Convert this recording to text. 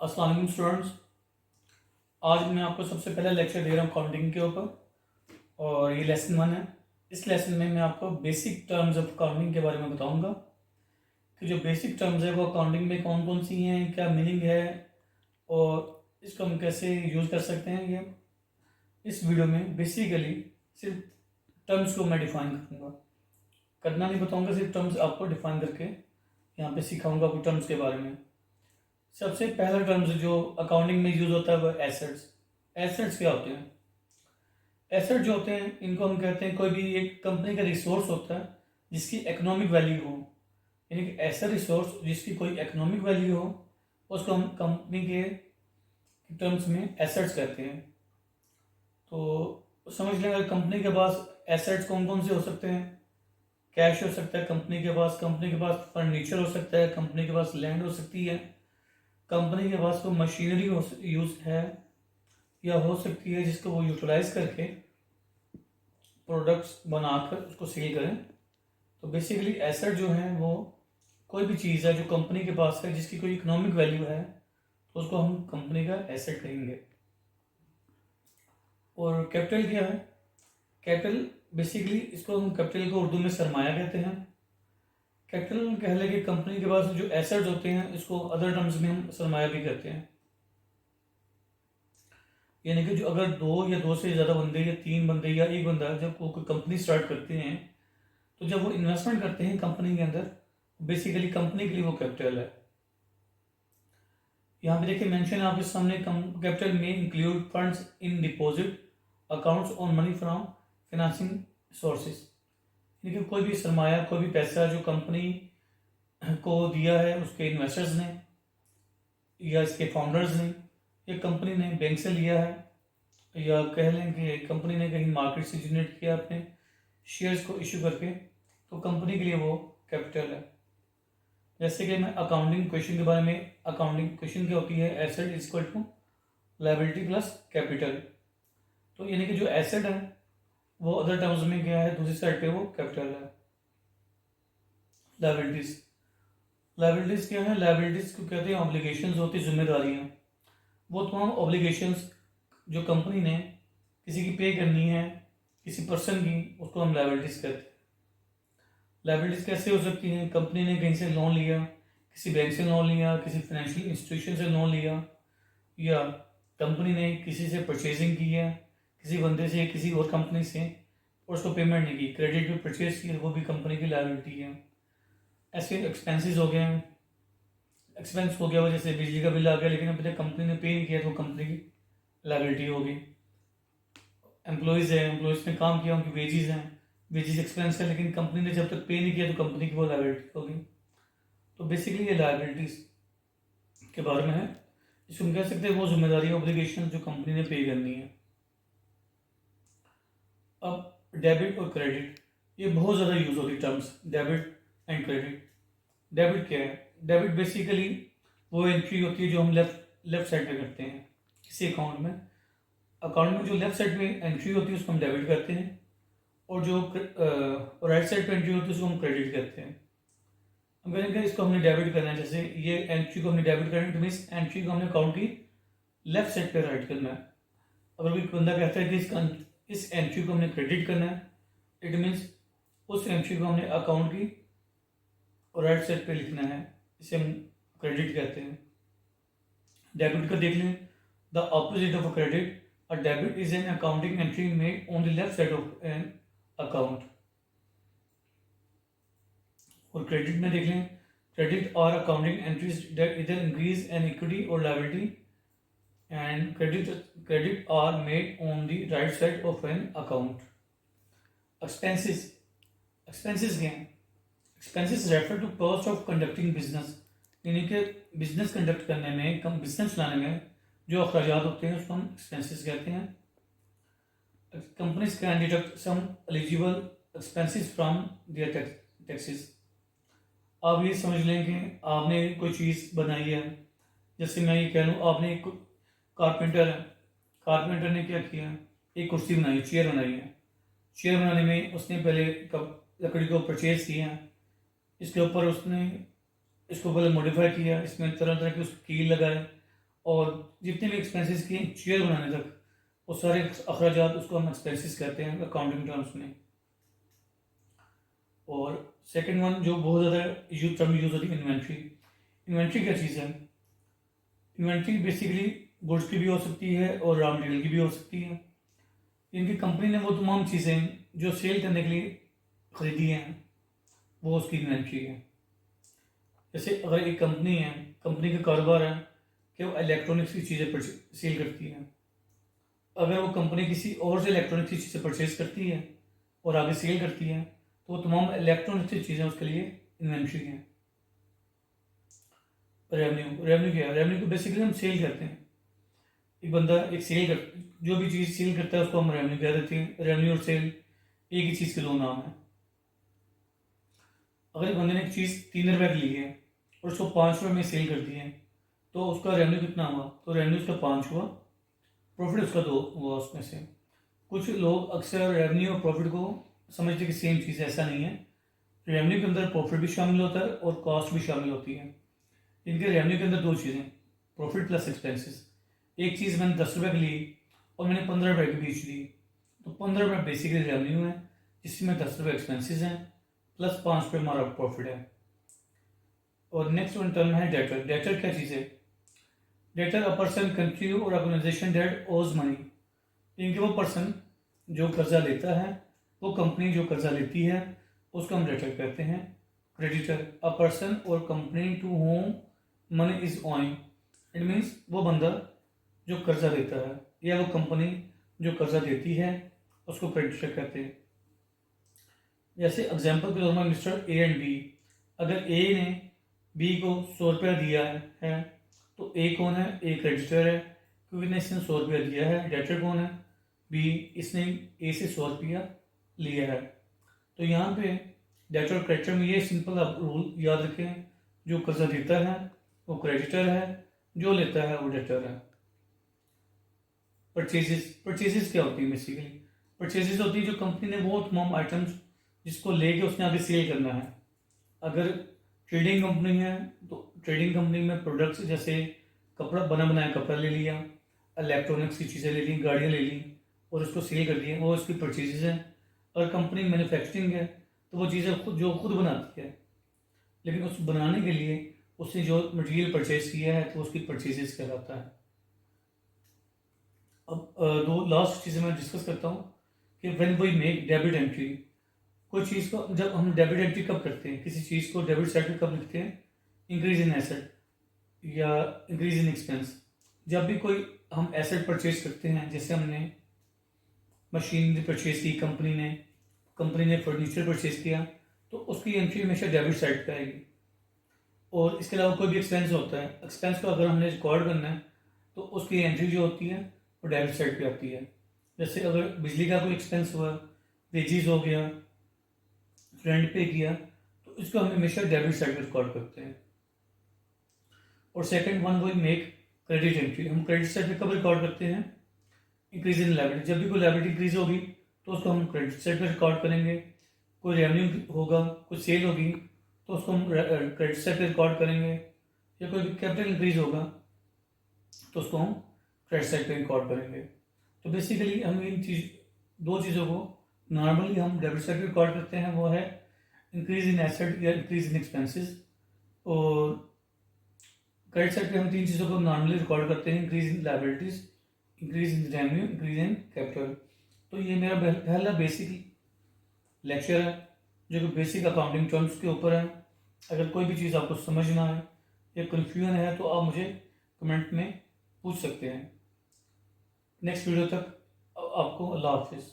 अस्सलाम वालेकुम स्टूडेंट्स। आज मैं आपको सबसे पहला लेक्चर दे रहा हूँ अकाउंटिंग के ऊपर और ये लेसन 1 है। इस लेसन में मैं आपको बेसिक टर्म्स ऑफ अकाउंटिंग के बारे में बताऊंगा कि जो बेसिक टर्म्स है वो अकाउंटिंग में कौन कौन सी हैं, क्या मीनिंग है और इसको हम कैसे यूज़ कर सकते हैं। ये इस वीडियो में बेसिकली सिर्फ टर्म्स को मैं डिफाइन करूँगा, करना नहीं बताऊँगा, सिर्फ टर्म्स आपको डिफाइन करके यहाँ पे सिखाऊँगा आपको टर्म्स के बारे में। सबसे पहला टर्म्स जो अकाउंटिंग में यूज़ होता है वो एसेट्स। एसेट्स क्या होते हैं? एसेट जो होते हैं इनको हम कहते हैं कोई भी एक कंपनी का रिसोर्स होता है जिसकी इकोनॉमिक वैल्यू हो, यानी कि ऐसा रिसोर्स जिसकी कोई इकोनॉमिक वैल्यू हो उसको हम कंपनी के टर्म्स में एसेट्स कहते हैं। तो समझ लें अगर कंपनी के पास एसेट्स कौन कौन से हो सकते हैं। कैश हो सकता है कंपनी के पास फर्नीचर हो सकता है, कंपनी के पास लैंड हो सकती है, कंपनी के पास कोई मशीनरी यूज है या हो सकती है जिसको वो यूटिलाइज करके प्रोडक्ट्स बनाकर उसको सेल करें। तो बेसिकली एसेट जो है वो कोई भी चीज़ है जो कंपनी के पास है जिसकी कोई इकोनॉमिक वैल्यू है तो उसको हम कंपनी का एसेट कहेंगे। और कैपिटल क्या है? कैपिटल बेसिकली इसको हम कैपिटल को उर्दू में सरमाया कहते हैं। कैपिटल कह लें कि कंपनी के पास जो एसेट्स होते हैं इसको अदर टर्म्स में हम सरमाया भी कहते हैं। यानी कि जो अगर दो से ज़्यादा बंदे या 3 बंदे या एक बंदा जब कोई कंपनी स्टार्ट करते हैं तो जब वो इन्वेस्टमेंट करते हैं कंपनी के अंदर, बेसिकली कंपनी के लिए वो कैपिटल है। यहाँ पे देखिए मेंशन है आपके सामने, कैपिटल में include funds in deposit accounts on money from financing sources. यानी कि कोई भी सरमाया, कोई भी पैसा जो कंपनी को दिया है उसके इन्वेस्टर्स ने या इसके फाउंडर्स ने या कंपनी ने बैंक से लिया है या कह लें कि कंपनी ने कहीं मार्केट से जनरेट किया अपने शेयर्स को इशू करके, तो कंपनी के लिए वो कैपिटल है। जैसे कि मैं अकाउंटिंग क्वेश्चन के बारे में, अकाउंटिंग क्वेश्चन क्या होती है, asset is equal to liability plus capital. तो यानी कि जो एसेट है वो अदर टर्म्स में क्या है, दूसरी साइड पे वो कैपिटल है। लायबिलिटीज, लायबिलिटीज क्या है? लायबिलिटीज को कहते हैं ऑब्लिगेशंस होती है, जिम्मेदारियाँ। वो तमाम ऑब्लिगेशंस जो कंपनी ने किसी की पे करनी है, किसी पर्सन की, उसको हम लायबिलिटीज कहते हैं। लायबिलिटीज कैसे हो सकती हैं? कंपनी ने कहीं से लोन लिया, किसी बैंक से लोन लिया, किसी फाइनेंशियल इंस्टीट्यूशन से लोन लिया, या कंपनी ने किसी से परचेजिंग की है, किसी बंदे से, किसी और कंपनी से, और उसको पेमेंट नहीं की, क्रेडिट पे परचेज की, वो भी कंपनी की लायबिलिटी है। ऐसे एक्सपेंसेस हो गए, एक्सपेंस हो गया वो जैसे बिजली का बिल आ गया लेकिन अभी तक कंपनी ने पे नहीं किया तो कंपनी की लायबिलिटी होगी। एम्प्लॉयज़ है, एम्प्लॉयज़ ने काम किया, उनकी वेजेस हैं, वेजेस एक्सपेंस है लेकिन कंपनी ने जब तक पे नहीं किया तो कंपनी की वो लायबिलिटी होगी। तो बेसिकली ये लायबिलिटीज के बारे में है। इसको हम कह सकते हैं वो जिम्मेदारी, ऑब्लिगेशन जो कंपनी ने पे करनी है। अब डेबिट और क्रेडिट, ये बहुत ज़्यादा यूज़ होती terms, debit and credit. Debit क्या है? डेबिट बेसिकली वो एंट्री होती है जो हम लेफ्ट साइड पे करते हैं किसी अकाउंट में। अकाउंट में जो लेफ्ट साइड पे एंट्री होती है उसको हम डेबिट करते हैं, और जो राइट साइड पे एंट्री होती है उसको हम क्रेडिट करते हैं। हम कहेंगे इसको हमने डेबिट करना है, जैसे ये एंट्री को हमने डेबिट करना है तो मीन्स एंट्री को हमने अकाउंट की लेफ्ट साइड पे राइट करना है। अगर कोई बंदा कहता है कि इस एंट्री को हमने क्रेडिट करना है, इट मीन्स उस एंट्री को हमने अकाउंट की राइट साइड पे लिखना है, इसे हम क्रेडिट कहते हैं। डेबिट का देख लें, the opposite of credit, a debit is an accounting entry made on the left side of an account। और क्रेडिट में देख लें, क्रेडिट और accounting entries that either increase an equity or liability, and credit are made on the right side of an account। expenses, expenses क्या हैं? expenses refer to cost of conducting business, यानी कि business conduct करने में, कम business चलाने में जो अखराजात होते हैं उसको हम एक्सपेंसेस कहते हैं। Companies can deduct some eligible expenses from their taxes. आप ये समझ लें कि आपने कोई चीज़ बनाई है, जैसे मैं ये कह लूँ आपने एक कारपेंटर है, कारपेंटर ने क्या किया, एक कुर्सी बनाई, चेयर बनाई है। चेयर बनाने में उसने पहले लकड़ी को परचेज किया, इसके ऊपर उसने इसको पहले मॉडिफाई किया, इसमें तरह तरह के उसके कील लगाए, और जितने भी एक्सपेंसेस किए चेयर बनाने तक वो सारे अखराजात उसको हम एक्सपेंसेस कहते हैं अकाउंटिंग टर्म्स में। और सेकंड वन जो बहुत ज़्यादा टर्म यूज़ होती है, इन्वेंट्री। इन्वेंट्री क्या चीज़ है? इन्वेंट्री बेसिकली गुड्स की भी हो सकती है और रॉ मटेरियल की भी हो सकती है। इनकी कंपनी ने वो तमाम चीज़ें जो सेल करने के लिए ख़रीदी हैं वो उसकी इन्वेंट्री है। जैसे अगर एक कंपनी है, कंपनी का कारोबार है कि वो इलेक्ट्रॉनिक्स की चीज़ें सेल करती है, अगर वो कंपनी किसी और से इलेक्ट्रॉनिक्स की चीज़ें परचेज करती है और आगे सेल करती है तो वो तमाम इलेक्ट्रॉनिक्स की चीज़ें उसके लिए इन्वेंट्री हैं। रेवेन्यू क्या है? रेवेन्यू को बेसिकली हम सेल करते हैं। एक बंदा एक सेल कर जो भी चीज़ सेल करता है उसको हम रेवेन्यू कह देते हैं। रेवेन्यू और सेल एक ही चीज़ के दो नाम है। अगर एक बंदे ने एक चीज़ 3 रुपये की ली है और उसको 5 रुपये में सेल कर दी है तो उसका रेवेन्यू कितना हुआ? तो रेवेन्यू उसका 5 हुआ, प्रॉफिट उसका 2 हुआ उसमें से। कुछ लोग अक्सर रेवेन्यू और प्रॉफिट को समझते कि सेम चीज़, ऐसा नहीं है। रेवेन्यू के अंदर प्रॉफिट भी शामिल होता है और कॉस्ट भी शामिल होती है। इनके रेवेन्यू के अंदर 2 चीज़ें, प्रॉफिट प्लस एक्सपेंसेस। एक चीज़ मैंने 10 रुपये की ली और मैंने 15 रुपये की बेच दी तो 15 रुपये बेसिकली रेवेन्यू है, जिसमें 10 रुपये एक्सपेंसेस हैं प्लस 5 रुपये हमारा प्रॉफिट है। और नेक्स्ट वन टर्म है डेटर। डेटर क्या चीज़ है? डेटर अ पर्सन, कंट्री और ऑर्गेनाइजेशन डेट ओज मनी। इनके वो पर्सन जो कर्जा लेता है, वो कंपनी जो कर्जा लेती है उसको हम डेटर कहते हैं। क्रेडिटर अ पर्सन और company to whom money is owing. It means वो बंदा जो कर्जा लेता है या वो कंपनी जो कर्जा देती है उसको क्रेडिटर कहते हैं। जैसे एग्जाम्पल के तौर पर मिस्टर ए एंड बी, अगर ए ने बी को 100 रुपया दिया है तो ए कौन है? ए क्रेडिटर है क्योंकि इसने 100 रुपया दिया है। डेटर कौन है? बी, इसने ए से 100 रुपया लिया है। तो यहाँ पे डेटर और क्रेडिटर में ये सिंपल आप रूल याद रखें, जो कर्जा देता है वो क्रेडिटर है, जो लेता है वो डेटर है। परचेजेस क्या होती है? बेसिकली परचेजेस होती है जो कंपनी ने वो तमाम आइटम्स जिसको लेके उसने आगे सेल करना है। अगर ट्रेडिंग कंपनी है तो ट्रेडिंग कंपनी में प्रोडक्ट्स जैसे कपड़ा, बना बनाया कपड़ा ले लिया, इलेक्ट्रॉनिक्स की चीज़ें ले ली, गाड़ियाँ ले ली और उसको सेल कर दिया, वो उसकी परचेजेस हैं। अगर कंपनी मैन्युफैक्चरिंग है तो वो चीज़ें खुद बनाती है, लेकिन उस बनाने के लिए उसने जो मटेरियल परचेज किया है तो उसकी परचेजेस कहलाता है। अब दो लास्ट चीज़ें मैं डिस्कस करता हूँ कि when we make debit entry. कोई चीज़ को जब हम डेबिट एंट्री कब करते हैं, किसी चीज़ को डेबिट साइड पे कब लिखते हैं? इंक्रीज इन एसेट या इंक्रीज इन एक्सपेंस। जब भी कोई हम एसेट परचेज करते हैं, जैसे हमने मशीनरी परचेज की, कंपनी ने फर्नीचर परचेज किया, तो उसकी एंट्री हमेशा डेबिट साइड पे आएगी। और इसके अलावा कोई भी एक्सपेंस होता है, एक्सपेंस को अगर हमने रिकॉर्ड करना है तो उसकी एंट्री जो होती है वो डेबिट साइड पे आती है। जैसे अगर बिजली का कोई एक्सपेंस हुआ, वेजीज हो गया, रेंट पे किया, तो इसको हम हमेशा डेबिट साइड पे रिकॉर्ड करते हैं। और second one we make credit entry. हम क्रेडिट साइड पे कब रिकॉर्ड करते हैं? Increase in liability. जब भी कोई लायबिलिटी इंक्रीज होगी तो उसको हम क्रेडिट साइड पे रिकॉर्ड करेंगे। कोई रेवेन्यू होगा, कोई सेल होगी तो उसको हम क्रेडिट साइड पे रिकॉर्ड करेंगे। या कोई कैपिटल इंक्रीज होगा तो उसको हम क्रेडिट साइड पे रिकॉर्ड करेंगे। तो बेसिकली हम इन दो चीज़ों को नॉर्मली हम डेबिट साइड पे रिकॉर्ड करते हैं, वो है इंक्रीज इन एसेट या इंक्रीज इन एक्सपेंसेस। और क्रेडिट साइड पे हम 3 चीज़ों को नॉर्मली रिकॉर्ड करते हैं, increase in liabilities, increase in revenue, increase in capital. तो ये मेरा पहला बेसिक लेक्चर है जो कि बेसिक अकाउंटिंग टर्म्स के ऊपर है। अगर कोई भी चीज़ आपको समझ ना आए या कन्फ्यूजन है तो आप मुझे कमेंट में पूछ सकते हैं। नेक्स्ट वीडियो तक आपको अल्लाह हाफिज़।